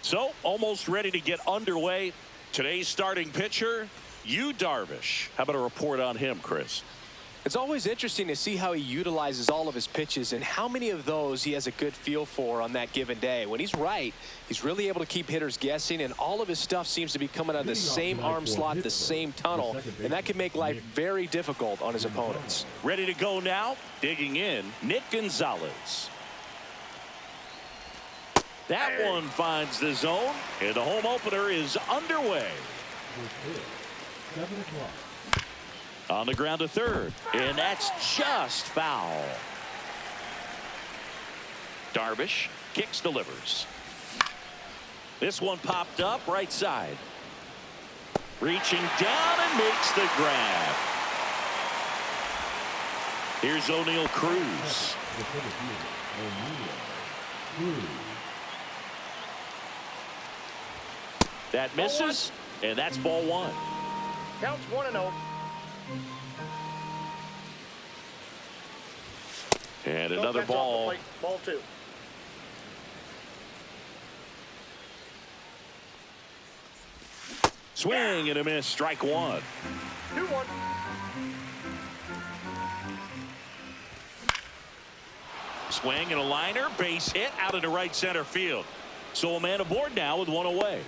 So almost ready to get underway. Today's starting pitcher, Yu Darvish. How about a report on him, Chris? It's always interesting to see how he utilizes all of his pitches and how many of those he has a good feel for on that given day. When he's right, he's really able to keep hitters guessing, and all of his stuff seems to be coming out of the same arm slot, the same tunnel, and that can make life very difficult on his opponents. Ready to go now, digging in, Nick Gonzalez. That one finds the zone, and the home opener is underway. 7 o'clock. On the ground to third, and that's just foul. Darvish kicks, delivers. This one popped up right side. Reaching down and makes the grab. Here's O'Neal Cruz. That misses, and that's ball one. Counts 1-0. And another ball. Ball two. Swing and a miss, strike one. 2-1. Swing and a liner, base hit out into right center field. So a man aboard now with one away.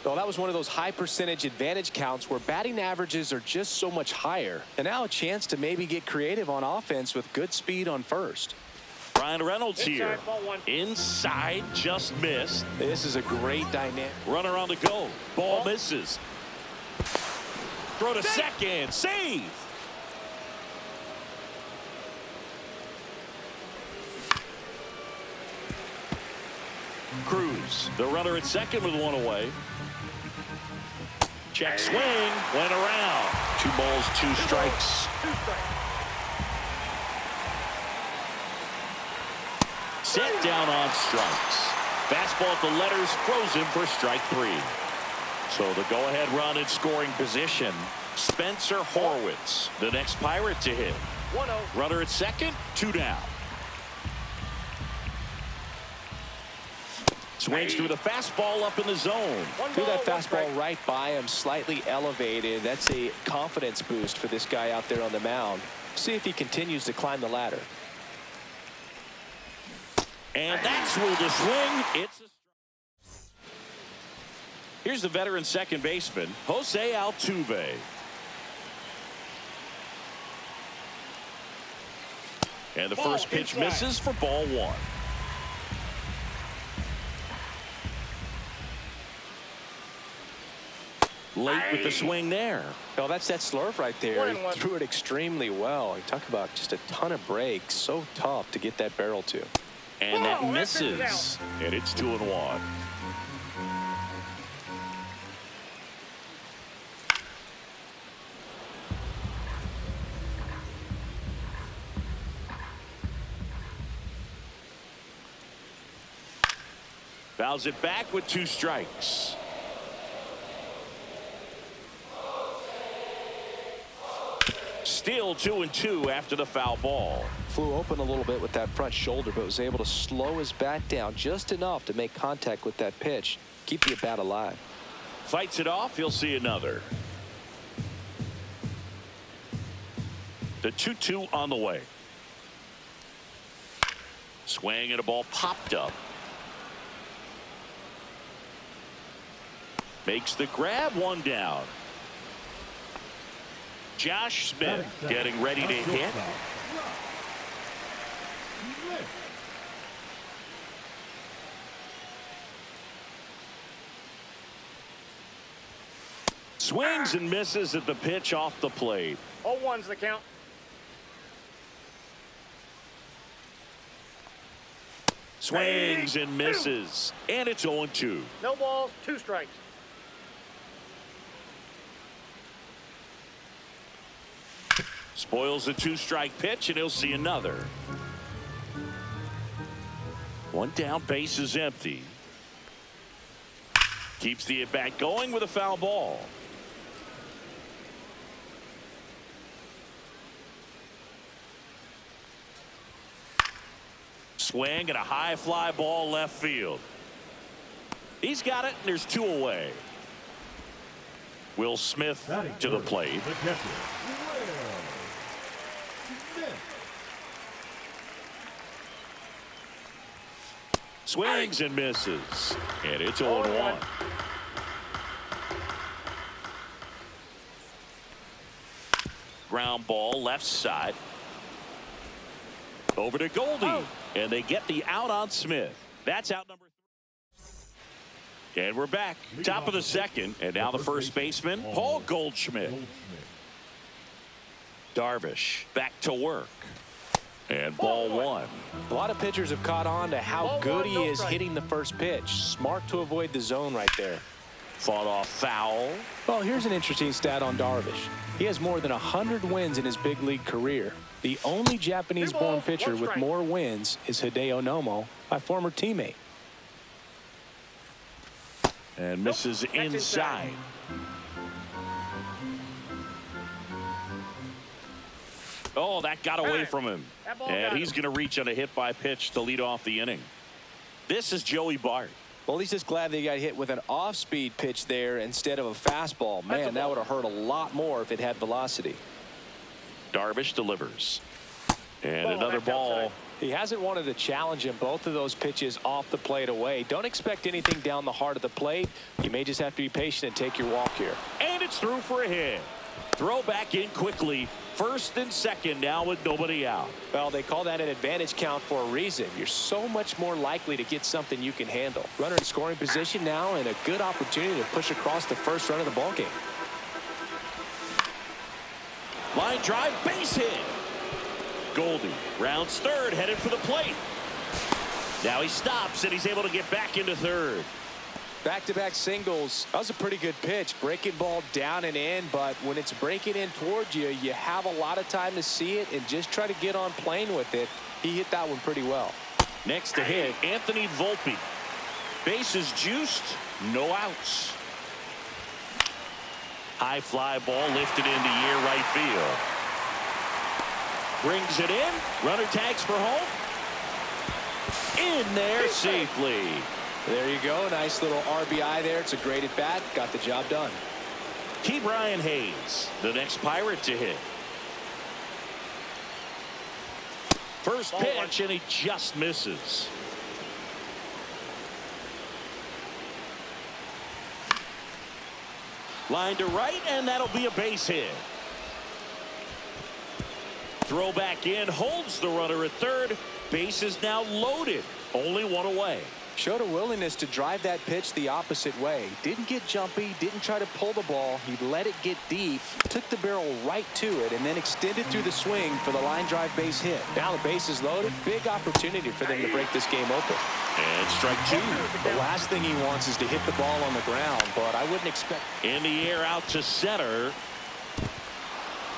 Well, that was one of those high percentage advantage counts where batting averages are just so much higher. And now a chance to maybe get creative on offense with good speed on first. Ryan Reynolds here. Inside, just missed. This is a great dynamic. Runner on the go. Ball misses. Throw to second. Save. Cruz, the runner at second with one away. Check swing, went around. 2 balls, 2 strikes. Set down on strikes. Fastball at the letters, frozen for strike 3. So the go-ahead run in scoring position. Spencer Horwitz, the next Pirate to hit. 1-0. Runner at second, 2 down. Swings through the fastball up in the zone. Threw that fastball right by him, slightly elevated. That's a confidence boost for this guy out there on the mound. See if he continues to climb the ladder. And that's where the swing. It's a Here's the veteran second baseman, Jose Altuve. And the first pitch misses for ball one. Late with the swing there. Oh, that's that slurve right there. He threw it extremely well. You talk about just a ton of breaks. So tough to get that barrel to. And that misses. And it's 2-1. Fouls it back with 2 strikes. Still 2-2 after the foul ball. Flew open a little bit with that front shoulder, but was able to slow his bat down just enough to make contact with that pitch. Keep the bat alive. Fights it off. He'll see another. The 2-2 on the way. Swing and a ball popped up. Makes the grab, 1 down. Josh Smith getting ready to hit. Swings and misses at the pitch off the plate. 0-1's the count. Swings and misses. And it's 0-2. No balls, 2 strikes. Spoils the 2-strike pitch, and he'll see another. 1 down, base is empty. Keeps the at-bat going with a foul ball. swing and a high fly ball left field. He's got it, and there's 2 away. Will Smith Batting to the first, plate. The catcher, Will Smith. Swings and misses. And it's 0-1. Ground ball left side. Over to Goldie. Oh. And they get the out on Smith. That's out number 3. And we're back. Top of the second. And now the first baseman, Paul Goldschmidt. Darvish back to work. And ball 1. A lot of pitchers have caught on to how Ball good one, he no is strike. hitting the first pitch. Smart to avoid the zone right there. Fought off foul. Well, here's an interesting stat on Darvish. He has more than 100 wins in his big league career. The only Japanese-born pitcher with more wins is Hideo Nomo, my former teammate. And misses inside. Oh, that got away from him. That ball And got he's him. going to reach on a hit by pitch to lead off the inning. This is Joey Bart. Well, he's just glad that he got hit with an off-speed pitch there instead of a fastball. Man, that would have hurt a lot more if it had velocity. Darvish delivers. And Ball another back ball. outside. He hasn't wanted to challenge him both of those pitches off the plate away. Don't expect anything down the heart of the plate. You may just have to be patient and take your walk here. And it's through for a hit. Throw back in quickly. First and second now with nobody out. Well, they call that an advantage count for a reason. You're so much more likely to get something you can handle. Runner in scoring position now and a good opportunity to push across the first run of the ballgame. Line drive, base hit. Goldie rounds third, headed for the plate. Now he stops and he's able to get back into third. Back-to-back singles. That was a pretty good pitch. Breaking ball down and in, but when it's breaking in towards you, you have a lot of time to see it and just try to get on plane with it. He hit that one pretty well. Next to hit, Anthony Volpe. Bases juiced, no outs. High fly ball lifted into near right field. Brings it in. Runner tags for home. In there safely. There you go. Nice little RBI there. It's a great at bat. Got the job done. Key Brian Hayes, the next Pirate to hit. First pitch, and he just misses. Line to right, and that'll be a base hit. Throw back in, holds the runner at third. Base is now loaded. Only 1 away. Showed a willingness to drive that pitch the opposite way. Didn't get jumpy, didn't try to pull the ball. He let it get deep, took the barrel right to it, and then extended through the swing for the line drive base hit. Now the base is loaded. Big opportunity for them to break this game open. And strike 2. The last thing he wants is to hit the ball on the ground, but I wouldn't expect. In the air out to center.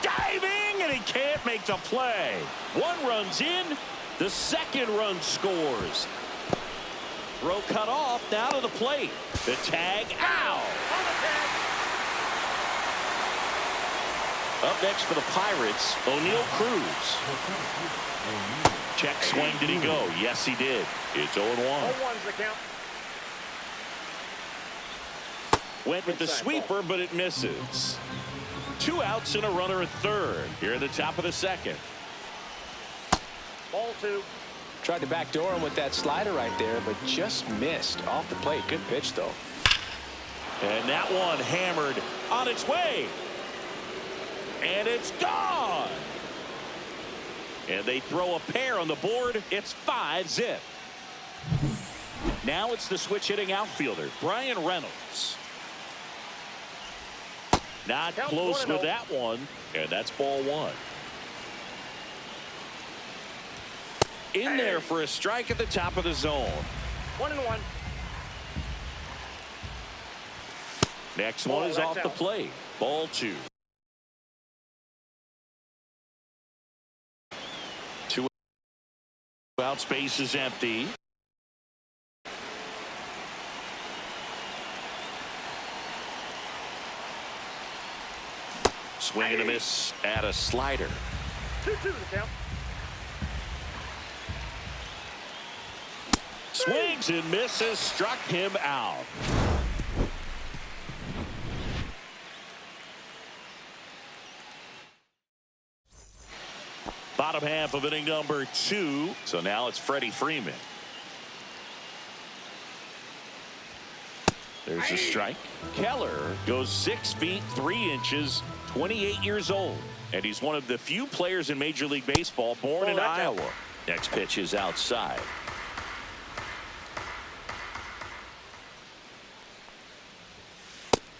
Diving, and he can't make the play. 1 run's in. The second run scores. Throw cut off, now to the plate. The tag out. Up next for the Pirates, O'Neal Cruz. Check swing, did he go? Yes, he did. It's 0-1. 0-1's the count. Went with the sweeper, but it misses. 2 outs and a runner at third. Here at the top of the second. Ball 2. Tried to backdoor him with that slider right there, but just missed off the plate. Good pitch, though. And that one hammered on its way. And it's gone. And they throw a pair on the board. It's 5-zip. Now it's the switch hitting outfielder, Brian Reynolds. Not Count close with 1-0. that one. And that's ball 1. In there for a strike at the top of the zone. 1-1. Next one is that's off the out. plate. Ball 2. 2 outs, base is empty. Swing and a miss at a slider. 2-2 the count. Swings and misses, struck him out. Bottom half of inning number 2. So now it's Freddie Freeman. There's a strike. Keller goes 6 feet 3 inches, 28 years old. And he's one of the few players in Major League Baseball born in Iowa. Next pitch is outside.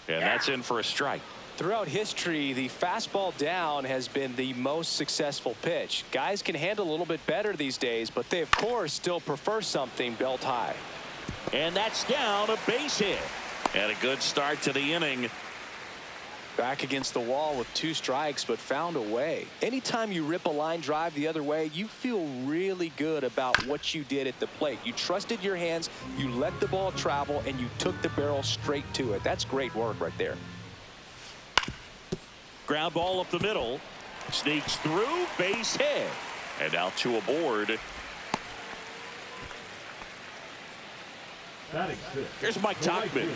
And that's in for a strike. Throughout history, the fastball down has been the most successful pitch. Guys can handle a little bit better these days, but they, of course, still prefer something belt high. And that's down, a base hit. And a good start to the inning. Back against the wall with 2 strikes, but found a way. Anytime you rip a line drive the other way, you feel really good about what you did at the plate. You trusted your hands, you let the ball travel, and you took the barrel straight to it. That's great work right there. Ground ball up the middle. Sneaks through, base hit. And now 2 aboard. Batting 6. Here's Mike Tauchman.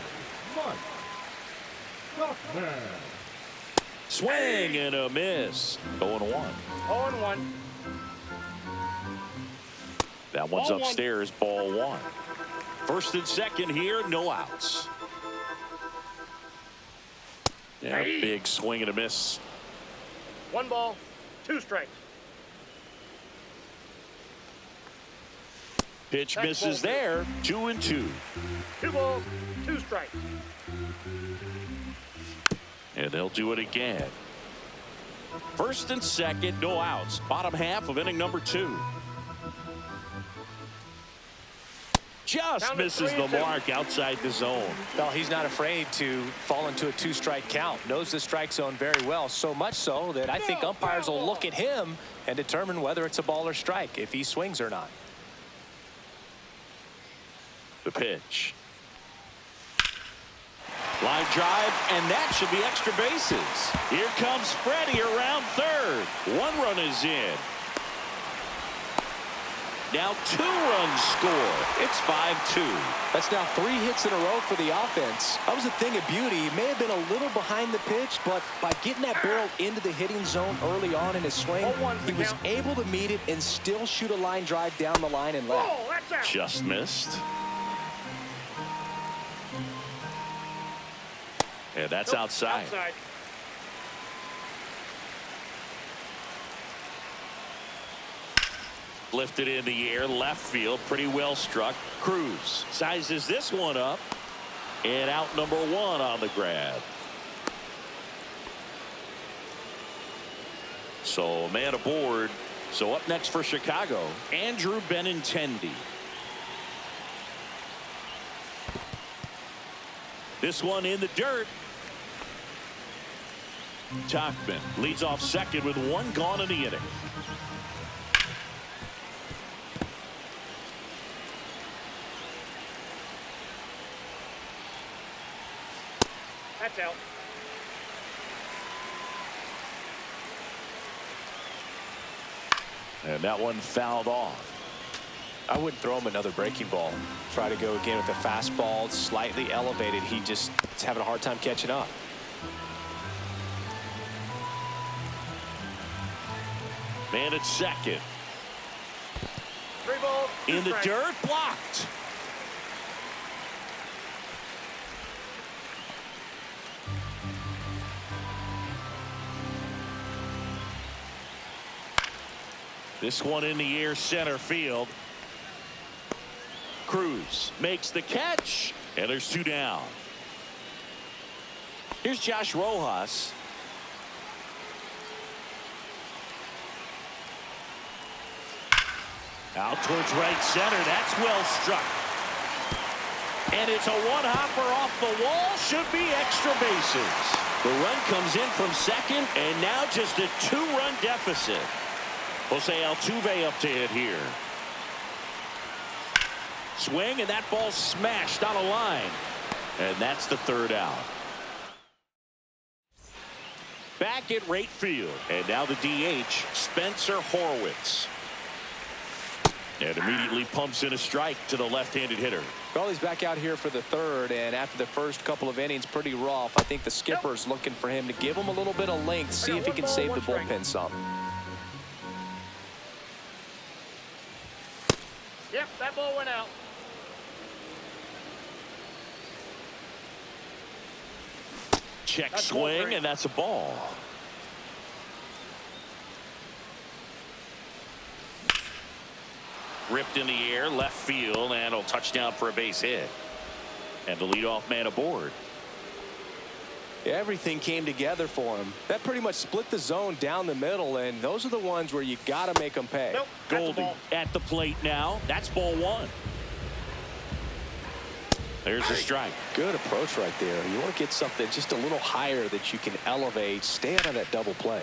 Mike Tauchman. Swing and a miss. 0-1. 0-1. That one's Ball 1. upstairs, ball 1. First and second here, no outs. Yeah, big swing and a miss. 1 ball, 2 strikes. Pitch Next misses ball. there. 2-2. 2 balls, 2 strikes. And they'll do it again. First and second, no outs. Bottom half of inning number 2. Just Down to misses 3 the and 2. mark outside the zone. Well, he's not afraid to fall into a 2-strike count. Knows the strike zone very well, so much so that I think umpires will look at him and determine whether it's a ball or strike, if he swings or not. The pitch. Line drive, and that should be extra bases. Here comes Freddie around third. 1 run is in. Now 2 runs score. It's 5-2. That's now 3 hits in a row for the offense. That was a thing of beauty. He may have been a little behind the pitch, but by getting that barrel into the hitting zone early on in his swing, 0-1's the he was count. able to meet it and still shoot a line drive down the line and left. Oh, that's out. Just missed. And that's Nope, outside. Outside. Lifted in the air, left field, pretty well struck. Cruz sizes this one up. And out number 1 on the grab. So man aboard. So up next for Chicago, Andrew Benintendi. This one in the dirt. Tauchman leads off second with 1 gone in the inning. That's out. And that one fouled off. I wouldn't throw him another breaking ball. Try to go again with the fastball, slightly elevated. He just is having a hard time catching up. Man at second. 3 balls, 2 In the strikes. dirt, blocked. This one in the air, center field. Cruz makes the catch, and there's 2 down. Here's Josh Rojas. Out towards right center. That's well struck. And it's a 1-hopper off the wall. Should be extra bases. The run comes in from second, and now just a 2-run deficit. Jose Altuve up to hit here. Swing, and that ball smashed on a line. And that's the 3rd out. Back at right field. And now the DH, Spencer Horwitz. And immediately pumps in a strike to the left-handed hitter. Well, he's back out here for the third, and after the first couple of innings, pretty rough. I think the skipper's looking for him to give him a little bit of length, see if he can save the bullpen some. Yep, that ball went out. Check swing, and that's a ball. Ripped in the air, left field, and a touchdown for a base hit. And the leadoff man aboard. Everything came together for him. That pretty much split the zone down the middle, and those are the ones where you got to make them pay. Nope, Goldie at the plate now. That's ball one. There's a strike. Good approach right there. You want to get something just a little higher that you can elevate. Stay out of that double play.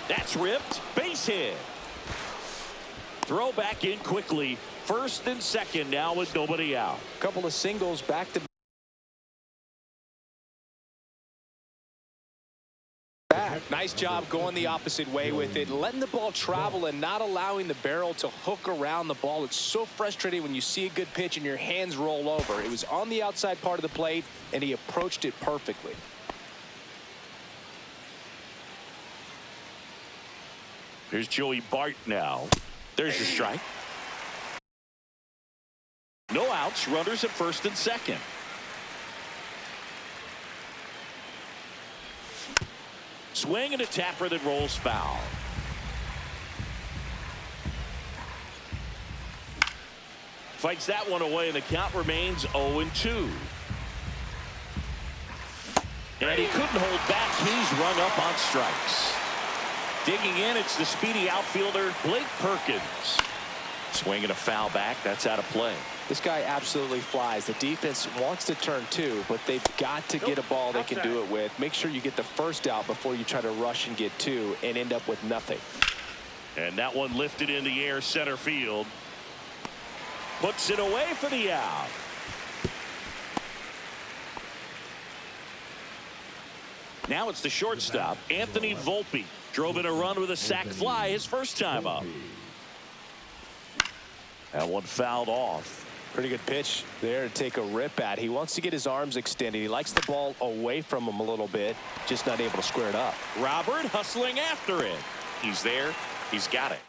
That's ripped. Base hit. Throw back in quickly. First and second now with nobody out. Couple of singles back to back. Nice job going the opposite way with it, letting the ball travel and not allowing the barrel to hook around the ball. It's so frustrating when you see a good pitch and your hands roll over. It was on the outside part of the plate, and he approached it perfectly. Here's Joey Bart now. There's the strike. No outs, runners at first and second. Swing and a tapper that rolls foul. Fights that one away, and the count remains 0-2. And he couldn't hold back. He's rung up on strikes. Digging in, it's the speedy outfielder, Blake Perkins. Swinging a foul back. That's out of play. This guy absolutely flies. The defense wants to turn two, but they've got to get a ball they can do it with. Make sure you get the first out before you try to rush and get two and end up with nothing. And that one lifted in the air center field. Puts it away for the out. Now it's the shortstop, Anthony Volpe. Drove in a run with a sac fly his first time up. That one fouled off. Pretty good pitch there to take a rip at. He wants to get his arms extended. He likes the ball away from him a little bit, just not able to square it up. Robert hustling after it. He's there. He's got it.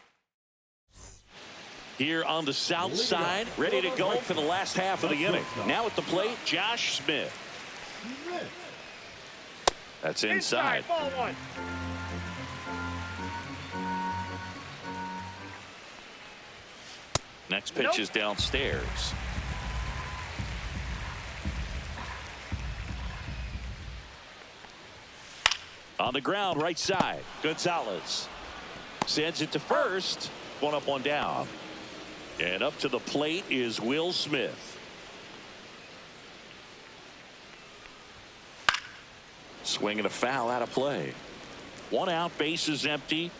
Here on the south side, ready to go for the last half of the inning. Now at the plate, Josh Smith. That's inside. Ball one. Next pitch is downstairs. On the ground, right side. Gonzalez sends it to first. One up, one down. And up to the plate is Will Smith. Swinging a foul out of play. One out, base is empty.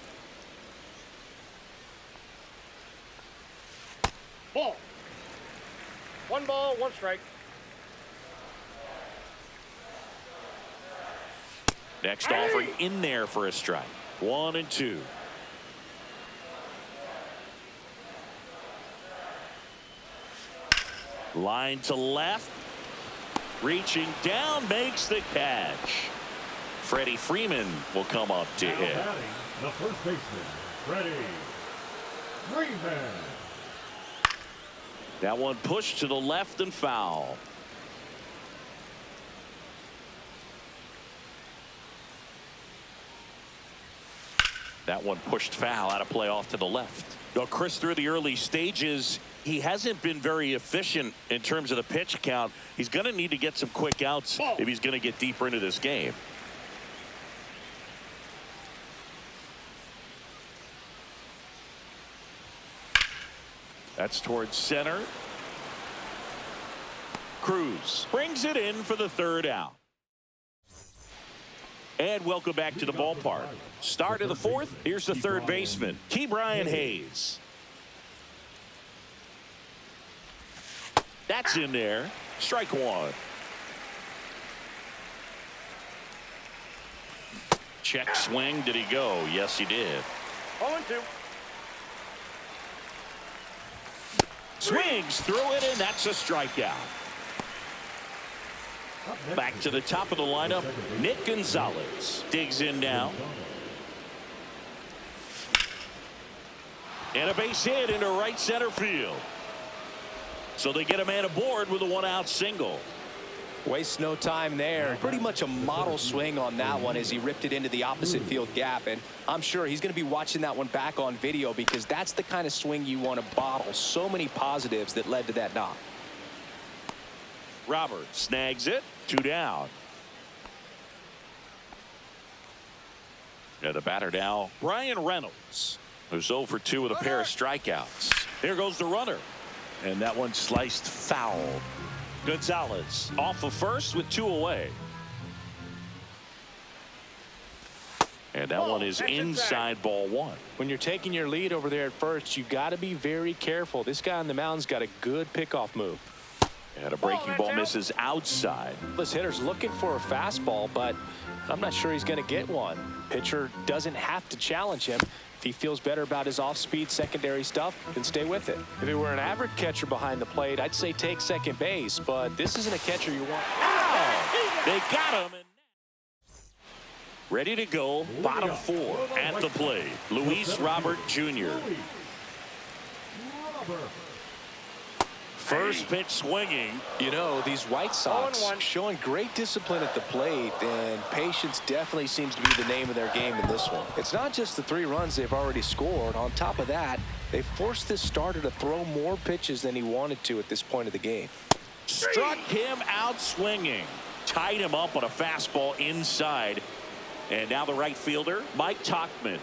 Ball. One ball, one strike. Next offering in there for a strike. 1-2. Line to left. Reaching down, makes the catch. Freddie Freeman will come up to hit. The first baseman, Freddie Freeman. That one pushed to the left and foul. That one pushed foul out of play off to the left. Now, Chris, through the early stages, he hasn't been very efficient in terms of the pitch count. He's going to need to get some quick outs if he's going to get deeper into this game. That's towards center. Cruz brings it in for the third out. And welcome back to the ballpark. Start of the fourth. Here's the third baseman, Ke'Bryan Hayes. That's in there. Strike one. Check swing. Did he go? Yes, he did. 0-2. Swings through it, and that's a strikeout. Back to the top of the lineup, Nick Gonzalez digs in now. And a base hit into right center field. So they get a man aboard with a one-out single. Waste no time there. Pretty much a model swing on that one as he ripped it into the opposite field gap. And I'm sure he's going to be watching that one back on video because that's the kind of swing you want to bottle. So many positives that led to that knock. Roberts snags it. 2 down. And the batter now, Brian Reynolds, who's 0 for 2 with a pair of strikeouts. Here goes the runner. And that one sliced foul. Gonzalez off of first with 2 away. And that one is inside ball 1. When you're taking your lead over there at first, you got to be very careful. This guy on the mound's got a good pickoff move. And a breaking ball misses outside. This hitter's looking for a fastball, but I'm not sure he's going to get one. Pitcher doesn't have to challenge him. If he feels better about his off-speed secondary stuff, then stay with it. If it were an average catcher behind the plate, I'd say take second base, but this isn't a catcher you want. Ow! They got him. Ready to go. Bottom 4 at the plate. Luis Robert Jr. First pitch swinging. You know, these White Sox showing great discipline at the plate, and patience definitely seems to be the name of their game in this one. It's not just the 3 runs they've already scored. On top of that, they forced this starter to throw more pitches than he wanted to at this point of the game. Struck him out swinging. Tied him up on a fastball inside. And now the right fielder, Mike Tauchman.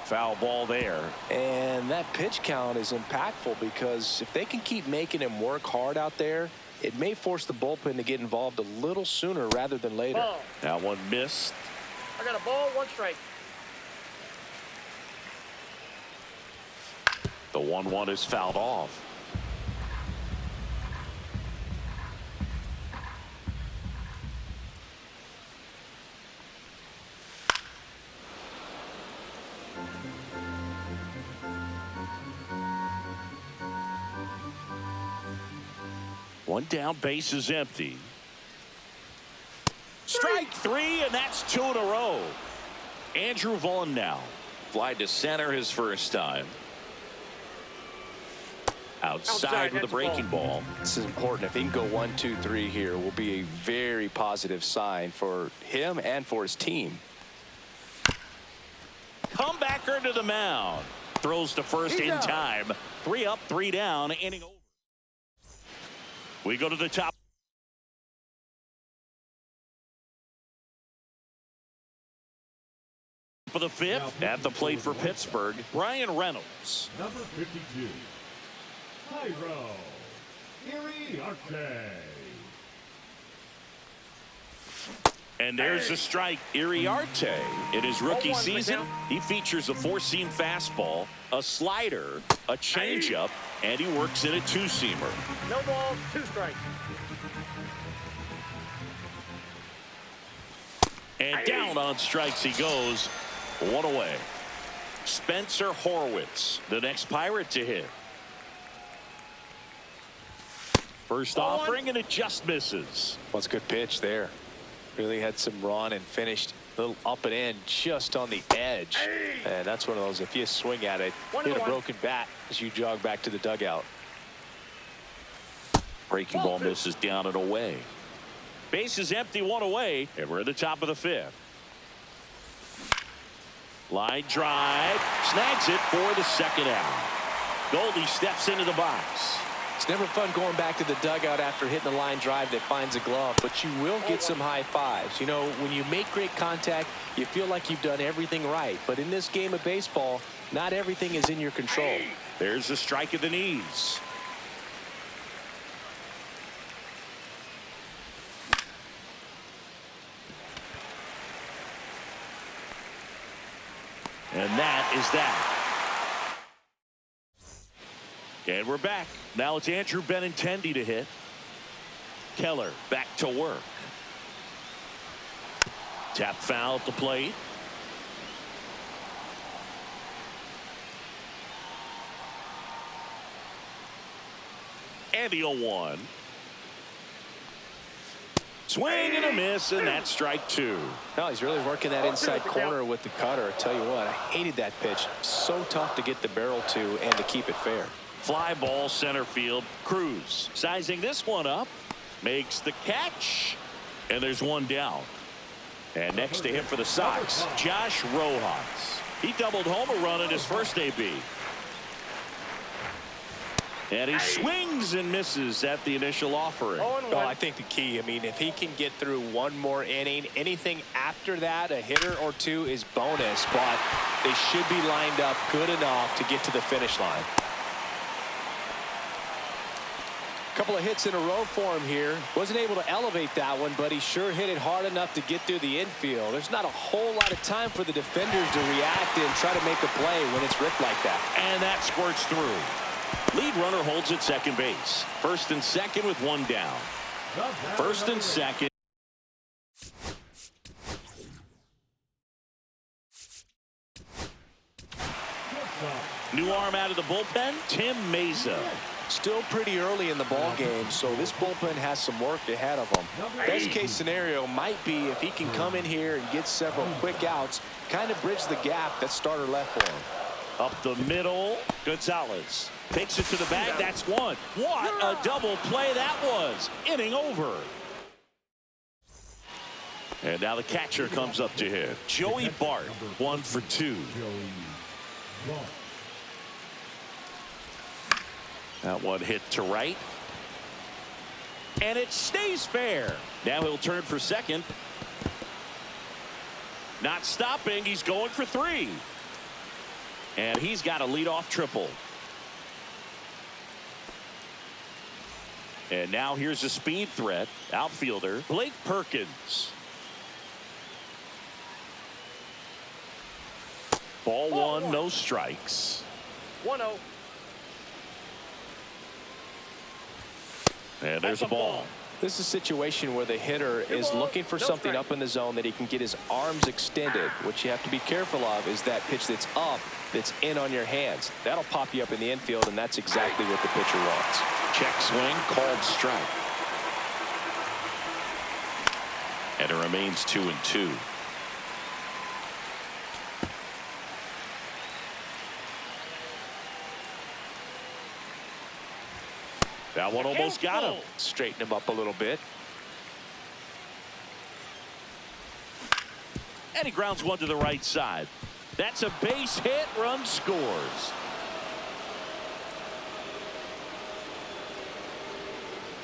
Foul ball there. And that pitch count is impactful because if they can keep making him work hard out there, it may force the bullpen to get involved a little sooner rather than later. Ball. That one missed. I got a ball, 1 strike. The 1-1 is fouled off. One down, base is empty. Strike 3, and that's 2 in a row. Andrew Vaughn now. Fly to center his first time. Outside with a breaking ball. This is important. If he can go 1, 2, 3 here, will be a very positive sign for him and for his team. Comebacker to the mound. Throws to first in time. 3 up, 3 down, inning over. We go to the top of the 5th. At the plate for Pittsburgh, Brian Reynolds. Number 52, Cairo Iriarte. And there's a strike. Iriarte, in his rookie season, he features a 4-seam fastball, a slider, a changeup, and he works in a 2-seamer. No ball, 2 strikes. And down on strikes he goes. 1 away. Spencer Horwitz, the next Pirate to hit. First offering, and it just misses. Well, it's a good pitch there. Really had some run and finished a little up and in just on the edge. And that's one of those, if you swing at it, hit a broken bat as you jog back to the dugout. Breaking ball misses down and away. Base is empty, 1 away, and we're at the top of the 5th. Line drive, snags it for the 2nd out. Goldie steps into the box. It's never fun going back to the dugout after hitting a line drive that finds a glove, but you will get some high fives. You know, when you make great contact, you feel like you've done everything right. But in this game of baseball, not everything is in your control. There's a strike at the knees. And that is that. And we're back. Now it's Andrew Benintendi to hit. Keller back to work. Tap foul at the plate. And the 0-1. Swing and a miss, and that's strike 2. No, he's really working that inside corner with the cutter. I tell you what, I hated that pitch. So tough to get the barrel to and to keep it fair. Fly ball center field. Cruz sizing this one up. Makes the catch. And there's one down. And next to him for the Sox, Josh Rojas. He doubled home a run in his first AB. And he swings and misses at the initial offering. Well, I think the key, I mean, if he can get through one more inning, anything after that, a hitter or two is bonus, but they should be lined up good enough to get to the finish line. Couple of hits in a row for him here. Wasn't able to elevate that one, but he sure hit it hard enough to get through the infield. There's not a whole lot of time for the defenders to react and try to make a play when it's ripped like that. And that squirts through. Lead runner holds at second base. First and second with one down. First and second. New arm out of the bullpen, Tim Mesa. Still pretty early in the ball game, so this bullpen has some work ahead of them. Best case scenario might be if he can come in here and get several quick outs, kind of bridge the gap that starter left for him. Up the middle, Gonzalez takes it to the bag. That's one. What a double play that was. Inning over. And now the catcher comes up to hit. Joey Bart, 1 for 2. That one hit to right. And it stays fair. Now he'll turn for second. Not stopping. He's going for 3. And he's got a leadoff triple. And now here's a speed threat. Outfielder Blake Perkins. Ball 1, no strikes. 1-0. And there's a ball. This is a situation where the hitter is looking for something up in the zone that he can get his arms extended. What you have to be careful of is that pitch that's up, that's in on your hands. That'll pop you up in the infield, and that's exactly what the pitcher wants. Check swing, called strike. And it remains 2-2. That one almost got him. Straighten him up a little bit. And he grounds one to the right side. That's a base hit. Run scores.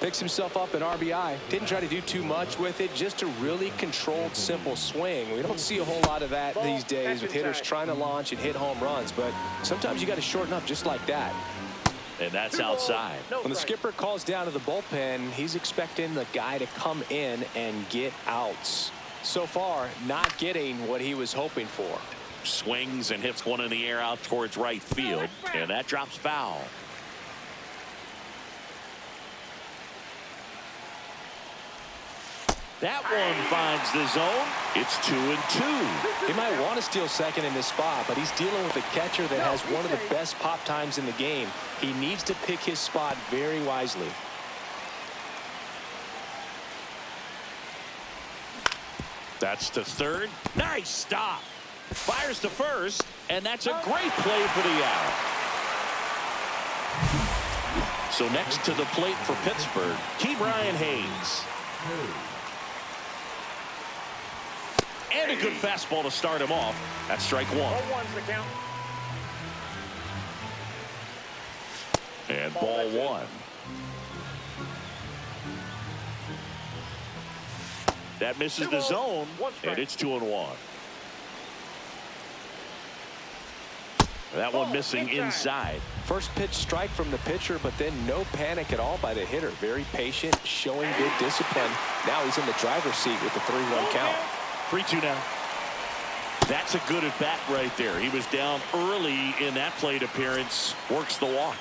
Picks himself up an RBI. Didn't try to do too much with it. Just a really controlled, simple swing. We don't see a whole lot of that these days with hitters trying to launch and hit home runs. But sometimes you got to shorten up just like that. And that's outside. When the skipper calls down to the bullpen, he's expecting the guy to come in and get outs. So far, not getting what he was hoping for. Swings and hits one in the air out towards right field. And that drops foul. That one finds the zone. It's 2-2. He might want to steal second in this spot, but he's dealing with a catcher that has one of the best pop times in the game. He needs to pick his spot very wisely. That's to third. Nice stop. Fires to first, and that's a great play for the out. So next to the plate for Pittsburgh, Ke'Bryan Hayes. And a good fastball to start him off. That's strike 1. 0-1's the count. And ball 1. That misses the zone, and it's 2-1. That one missing inside. First pitch strike from the pitcher, but then no panic at all by the hitter. Very patient, showing good discipline. Now he's in the driver's seat with the 3-1 count. 3-2 now. That's a good at bat right there. He was down early in that plate appearance. Works the walk.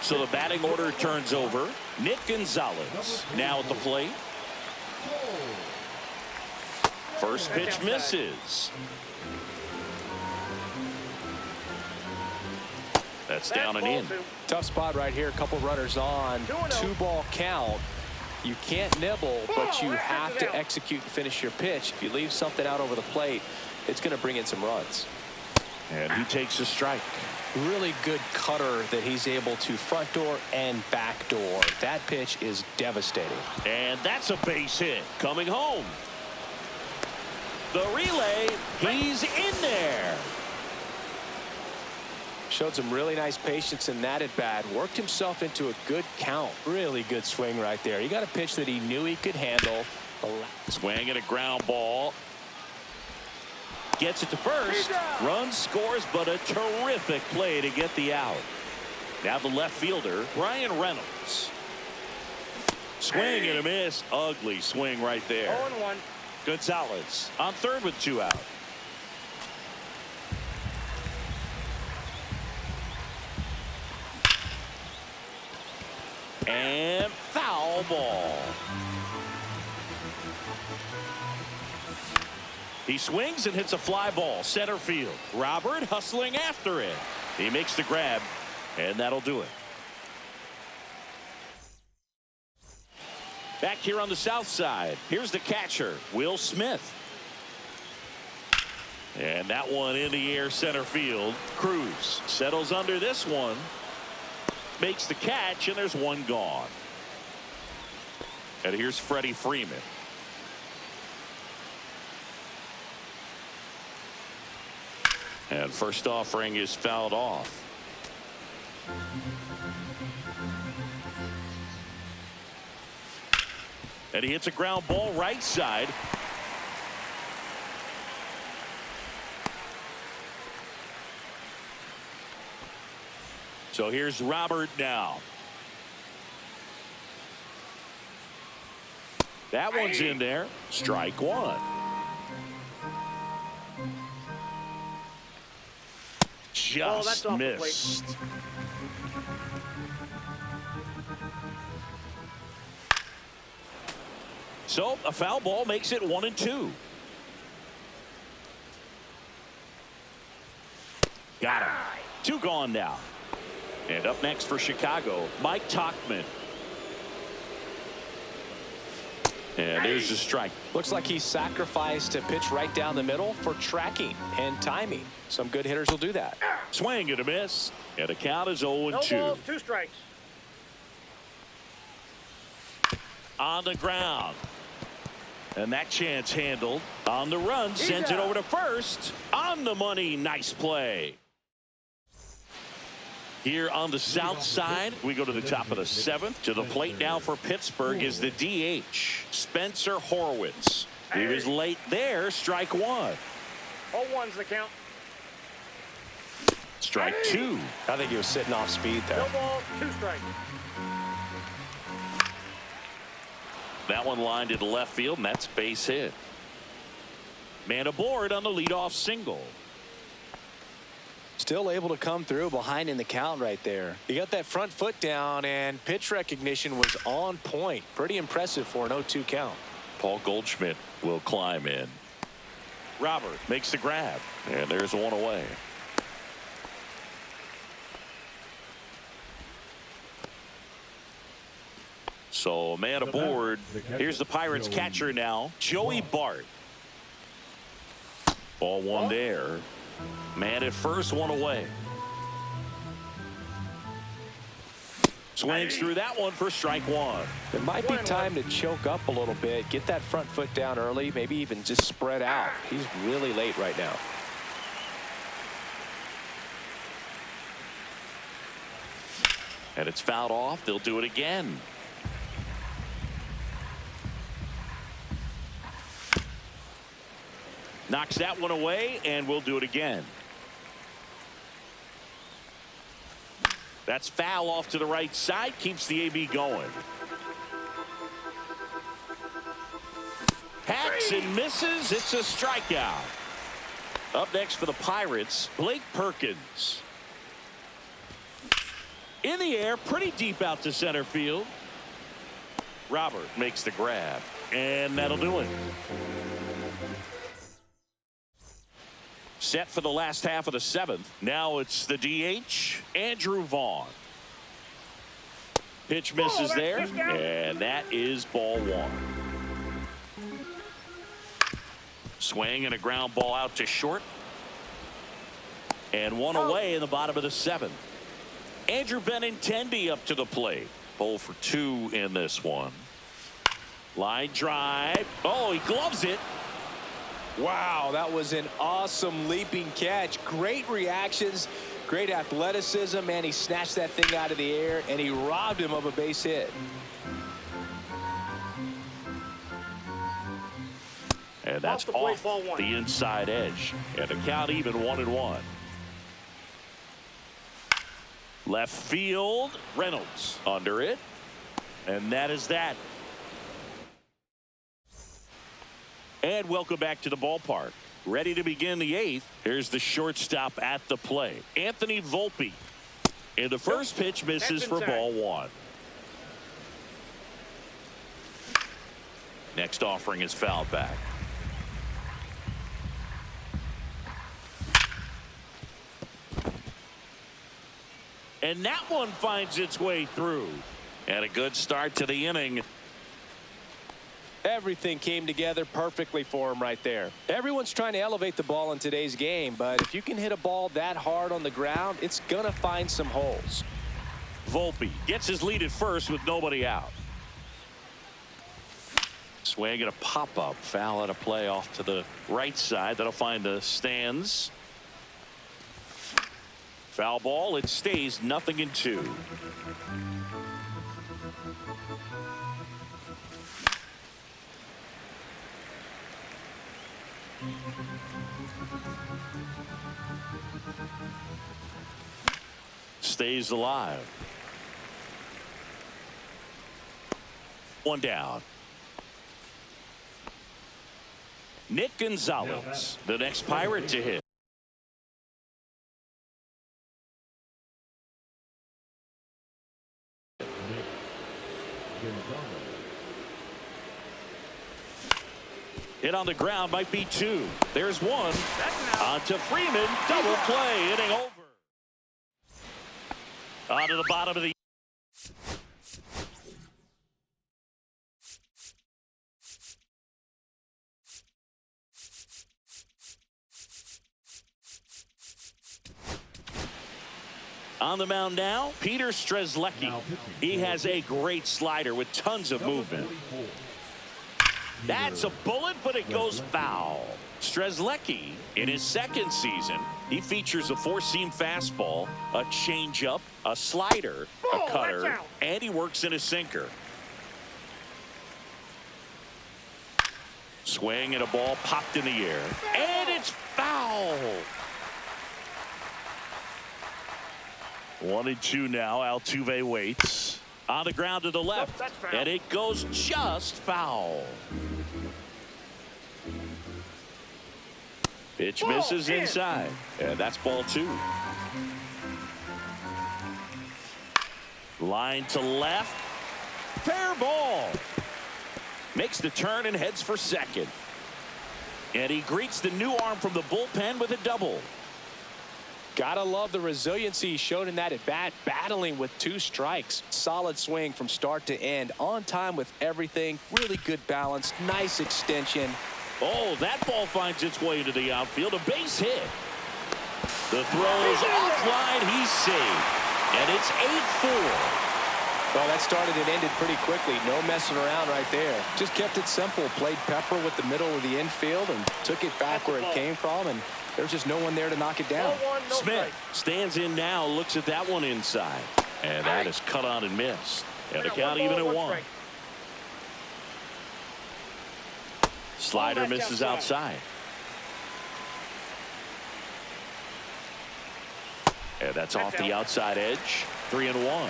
So the batting order turns over. Nick Gonzalez now at the plate. First pitch misses. That's down and in. Tough spot right here. A couple runners on. 2-ball count. You can't nibble, but you have to execute and finish your pitch. If you leave something out over the plate, it's going to bring in some runs. And he takes a strike. Really good cutter that he's able to front door and back door. That pitch is devastating. And that's a base hit. Coming home. The relay. He's in there. Showed some really nice patience in that at bat. Worked himself into a good count. Really good swing right there. He got a pitch that he knew he could handle. Swing and a ground ball. Gets it to first. Run scores, but a terrific play to get the out. Now the left fielder, Brian Reynolds. Swing and a miss. Ugly swing right there. 0-1. Gonzalez on third with 2 out. And foul ball. He swings and hits a fly ball center field. Robert hustling after it. He makes the grab, and that'll do it. Back here on the south side, here's the catcher, Will Smith. And that one in the air center field. Cruz settles under this one. Makes the catch, and there's one gone. And here's Freddie Freeman. And first offering is fouled off. And he hits a ground ball right side. So here's Robert now. That one's in there. Strike one. Just missed. So a foul ball makes it 1-2. Got him. 2 gone now. And up next for Chicago, Mike Tauchman. And there's a strike. Looks like he sacrificed a pitch right down the middle for tracking and timing. Some good hitters will do that. Swing and a miss. And the count is 0-2. No balls, 2 strikes. On the ground. And that chance handled. On the run, sends it over to first. On the money, nice play. Here on the south side, we go to the top of the 7th. To the plate now for Pittsburgh is the DH, Spencer Horwitz. He was late there, strike 1. 0-1's the count. Strike 2. I think he was sitting off speed there. No balls, 2 strikes. That one lined to left field, and that's base hit. Man aboard on the leadoff single. Still able to come through behind in the count right there. He got that front foot down, and pitch recognition was on point. Pretty impressive for an 0-2 count. Paul Goldschmidt will climb in. Robert makes the grab, and there's one away. So man aboard. Here's the Pirates catcher now, Joey Bart. Ball 1 there. Man at first, 1 away. Swings through that one for strike 1. It might be time to choke up a little bit, get that front foot down early, maybe even just spread out. He's really late right now. And it's fouled off. They'll do it again. Knocks that one away, and we'll do it again. That's foul off to the right side. Keeps the AB going. Hacks and misses. It's a strikeout. Up next for the Pirates, Blake Perkins. In the air, pretty deep out to center field. Robert makes the grab, and that'll do it. set for the last half of the 7th. Now it's the DH, Andrew Vaughn. Pitch misses there, and that is ball 1. Swing and a ground ball out to short. And one away in the bottom of the 7th. Andrew Benintendi up to the plate. 0 for 2 in this one. Line drive. Oh, he gloves it. Wow, that was an awesome leaping catch. Great reactions, great athleticism, and he snatched that thing out of the air, and he robbed him of a base hit. And that's off the inside edge. And the count even 1-1. Left field, Reynolds under it. And that is that. And welcome back to the ballpark. Ready to begin the 8th. Here's the shortstop at the plate, Anthony Volpe. And the first pitch misses for ball 1. Next offering is fouled back. And that one finds its way through. And a good start to the inning. Everything came together perfectly for him right there. Everyone's trying to elevate the ball in today's game, but if you can hit a ball that hard on the ground, it's going to find some holes. Volpe gets his lead at first with nobody out. Swing and a pop-up. Foul at a play off to the right side. That'll find the stands. Foul ball. It stays 0-2. Stays alive. One down. Nick Gonzalez, the next Pirate to hit. Hit on the ground, might be 2. There's 1. On to Freeman. Double play. Inning over. On to the bottom of the. On the mound now, Peter Strzelecki. He has a great slider with tons of movement. That's a bullet, but it goes foul. Strzelecki, in his 2nd season, he features a 4-seam fastball, a changeup, a slider, a cutter, and he works in a sinker. Swing and a ball popped in the air, and it's foul. 1-2 now. Altuve waits. On the ground to the left, and it goes just foul. Pitch misses inside, and that's ball 2. Line to left. Fair ball. Makes the turn and heads for second. And he greets the new arm from the bullpen with a double. Gotta love the resiliency he showed in that at bat, battling with 2 strikes. Solid swing from start to end, on time with everything. Really good balance, nice extension. Oh, that ball finds its way into the outfield. A base hit. The throw's offline. He's saved. And it's 8-4. Well, that started and ended pretty quickly. No messing around right there. Just kept it simple. Played pepper with the middle of the infield and took it back where it came from. And there's just no one there to knock it down. Smith stands in now, looks at that one inside. And that is cut on and missed. And the count even at 1. Slider misses outside. And that's off the outside edge. 3-1.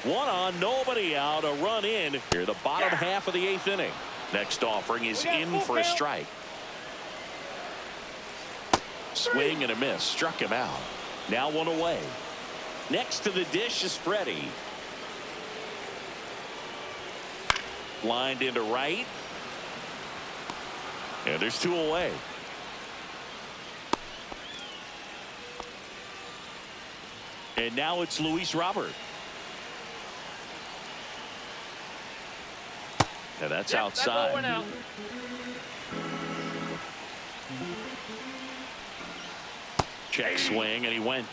1 on, nobody out, a run in here, the bottom half of the 8th inning. Next offering is in for a strike. Swing and a miss, struck him out. Now 1 away. Next to the dish is Freddie. Lined into right. And there's 2 away. And now it's Luis Robert. And that's outside. That out. Check swing, and he went.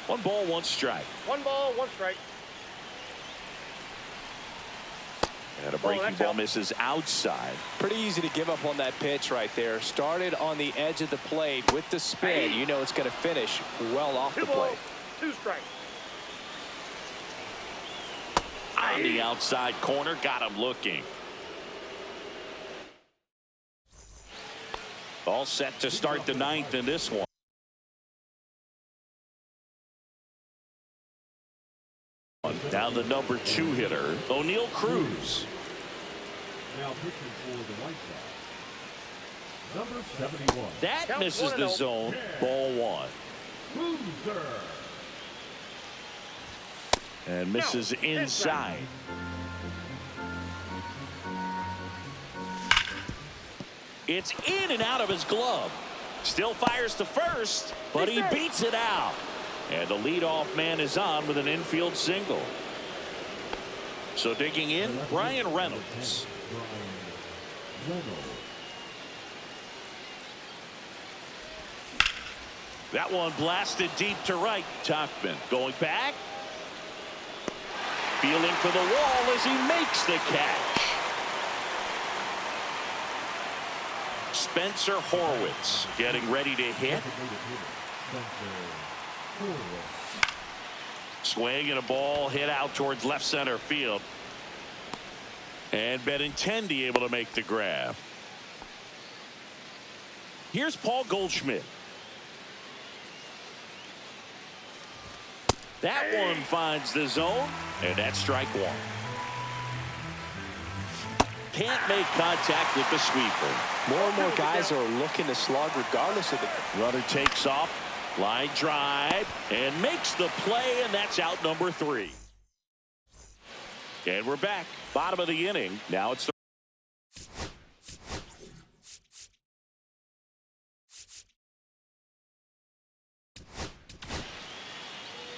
1 ball, 1 strike. 1 ball, 1 strike. And a breaking ball misses outside. Pretty easy to give up on that pitch right there. Started on the edge of the plate with the spin. You know it's going to finish well off the 2 balls, plate. 2 strikes. On the outside corner, got him looking. All set to start the 9th in this one. Now the number 2 hitter, O'Neal Cruz. Now pitching for the White Sox, number 71. That Count misses 1-0. the zone. Ball 1. Loser. And misses inside. It's in and out of his glove. Still fires to first, but he beats it out. And the leadoff man is on with an infield single. So digging in, Brian Reynolds. That one blasted deep to right. Tauchman going back. Feeling for the wall as he makes the catch. Spencer Horwitz getting ready to hit. Swing and a ball hit out towards left center field. And Benintendi able to make the grab. Here's Paul Goldschmidt. That one finds the zone, and that's strike 1. Can't make contact with the sweeper. More and more guys are looking to slug regardless of the Runner takes off, line drive, and makes the play, and that's out number 3. And we're back. Bottom of the inning. Now it's the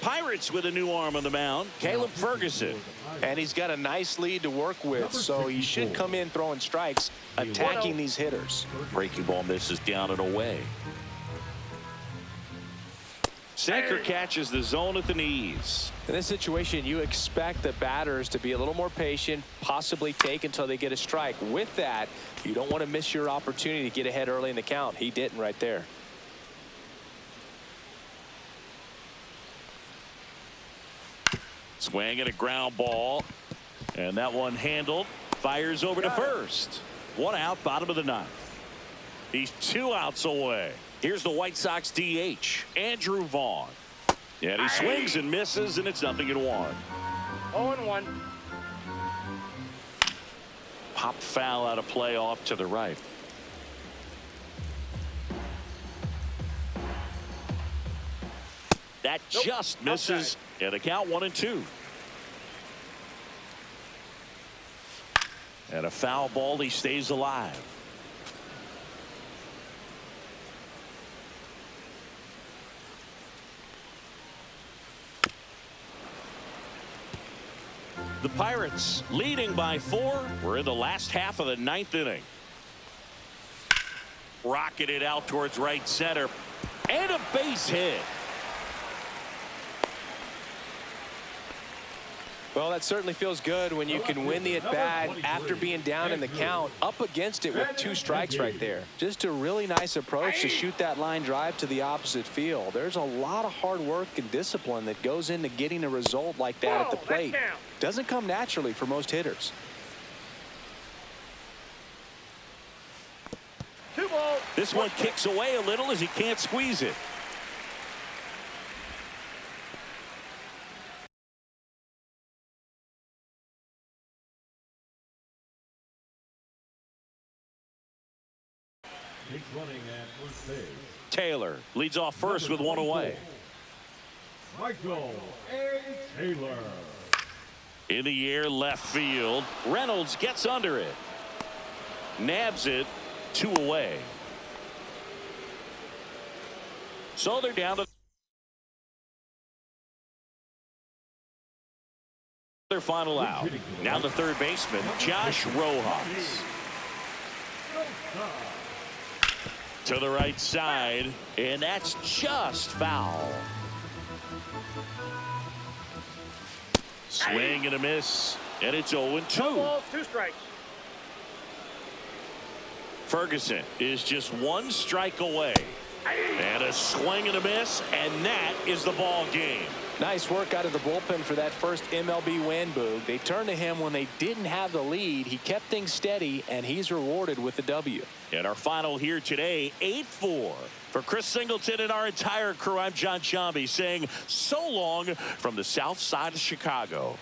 Pirates with a new arm on the mound, Caleb Ferguson. And he's got a nice lead to work with, so he should come in throwing strikes, attacking these hitters. Breaking ball misses down and away. Sinker catches the zone at the knees. In this situation, you expect the batters to be a little more patient, possibly take until they get a strike. With that, you don't want to miss your opportunity to get ahead early in the count. He didn't right there. Swing and a ground ball. And that one handled. Fires over to first. 1 out, bottom of the 9th. He's 2 outs away. Here's the White Sox DH, Andrew Vaughn. And he swings and misses, and it's 0-1. 0-1. Pop foul out of play off to the right. That just misses. And the count 1-2. And a foul ball. He stays alive. The Pirates leading by 4. We're in the last half of the 9th inning. Rocketed out towards right center. And a base hit. Well, that certainly feels good when you can win the at-bat after being down in the count, up against it with 2 strikes right there. Just a really nice approach to shoot that line drive to the opposite field. There's a lot of hard work and discipline that goes into getting a result like that at the plate. Doesn't come naturally for most hitters. 2 balls. This one kicks away a little as he can't squeeze it. He's running at first base. Taylor leads off first with 1 away. Michael A. Taylor. In the air left field. Reynolds gets under it. Nabs it. 2 away. So they're down to Their final out. Now the third baseman, Josh Rojas. To the right side, and that's just foul. Swing and a miss, and it's 0-2. 1 ball, 2 strikes. Ferguson is just 1 strike away. And a swing and a miss, and that is the ball game. Nice work out of the bullpen for that first MLB win, Boog. They turned to him when they didn't have the lead. He kept things steady, and he's rewarded with the W. And our final here today, 8-4. For Chris Singleton and our entire crew, I'm John Shambi saying so long from the south side of Chicago.